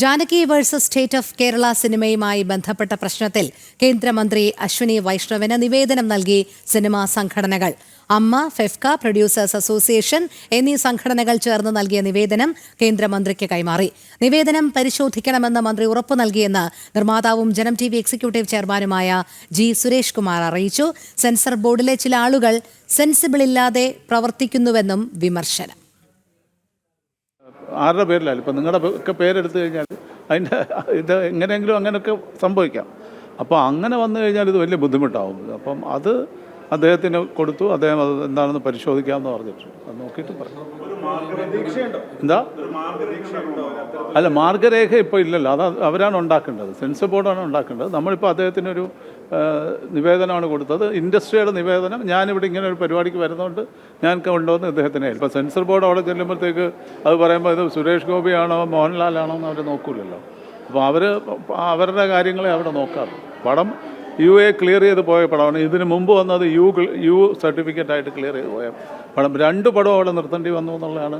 Janaki versus state of Kerala സിനിമയുമായി ബന്ധപ്പെട്ട പ്രശ്നത്തിൽ കേന്ദ്രമന്ത്രി അശ്വിനി വൈഷ്ണവിന് നിവേദനം നൽകി സിനിമാ സംഘടനകൾ. അമ്മ, ഫെഫ്ക, പ്രൊഡ്യൂസേഴ്സ് അസോസിയേഷൻ എന്നീ സംഘടനകൾ ചേർന്ന് നൽകിയ നിവേദനം കേന്ദ്രമന്ത്രിക്ക് കൈമാറി. നിവേദനം പരിശോധിക്കണമെന്ന് മന്ത്രി ഉറപ്പു നൽകിയെന്ന് നിർമ്മാതാവും ജനം TV എക്സിക്യൂട്ടീവ് ചെയർമാനുമായ G. സുരേഷ് കുമാർ അറിയിച്ചു. സെൻസർ ബോർഡിലെ ചില ആളുകൾ സെൻസിബിൾ ഇല്ലാതെ പ്രവർത്തിക്കുന്നുവെന്നും വിമർശനം. ആരുടെ പേരിലാണ് ഇപ്പം നിങ്ങളുടെ ഒക്കെ പേരെടുത്തു കഴിഞ്ഞാൽ അതിൻ്റെ ഇത് എങ്ങനെയെങ്കിലും അങ്ങനെയൊക്കെ സംഭവിക്കാം. അപ്പോൾ അങ്ങനെ വന്നു കഴിഞ്ഞാൽ ഇത് വലിയ ബുദ്ധിമുട്ടാവും. അപ്പം അത് അദ്ദേഹത്തിന് കൊടുത്തു. അദ്ദേഹം അത് എന്താണെന്ന് പരിശോധിക്കാമെന്ന് പറഞ്ഞിട്ട് അത് നോക്കിയിട്ട് പറഞ്ഞു. എന്താ അല്ല, മാർഗരേഖ ഇപ്പോൾ ഇല്ലല്ലോ, അത് അവരാണ് ഉണ്ടാക്കേണ്ടത്. സെൻസർ ബോർഡാണ് ഉണ്ടാക്കേണ്ടത്. നമ്മളിപ്പോൾ അദ്ദേഹത്തിനൊരു നിവേദനമാണ് കൊടുത്തത്, ഇൻഡസ്ട്രിയുടെ നിവേദനം. ഞാനിവിടെ ഇങ്ങനെ ഒരു പരിപാടിക്ക് വരുന്നതുകൊണ്ട് ഞാൻ കൊണ്ടുവന്ന് ഇദ്ദേഹത്തിനെ. ഇപ്പോൾ സെൻസർ ബോർഡ് അവിടെ ചെല്ലുമ്പോഴത്തേക്ക് അത് പറയുമ്പോൾ ഇത് സുരേഷ് ഗോപിയാണോ മോഹൻലാലാണോ എന്ന് അവർ നോക്കൂലല്ലോ. അപ്പോൾ അവരുടെ കാര്യങ്ങളെ അവിടെ നോക്കാറ്. പടം UA ക്ലിയർ ചെയ്ത് പോയ പടമാണ്. ഇതിന് മുമ്പ് വന്നത് U സർട്ടിഫിക്കറ്റായിട്ട് ക്ലിയർ ചെയ്ത് പോയ പടം. 2 പടവും അവിടെ നിർത്തേണ്ടി വന്നു എന്നുള്ളതാണ്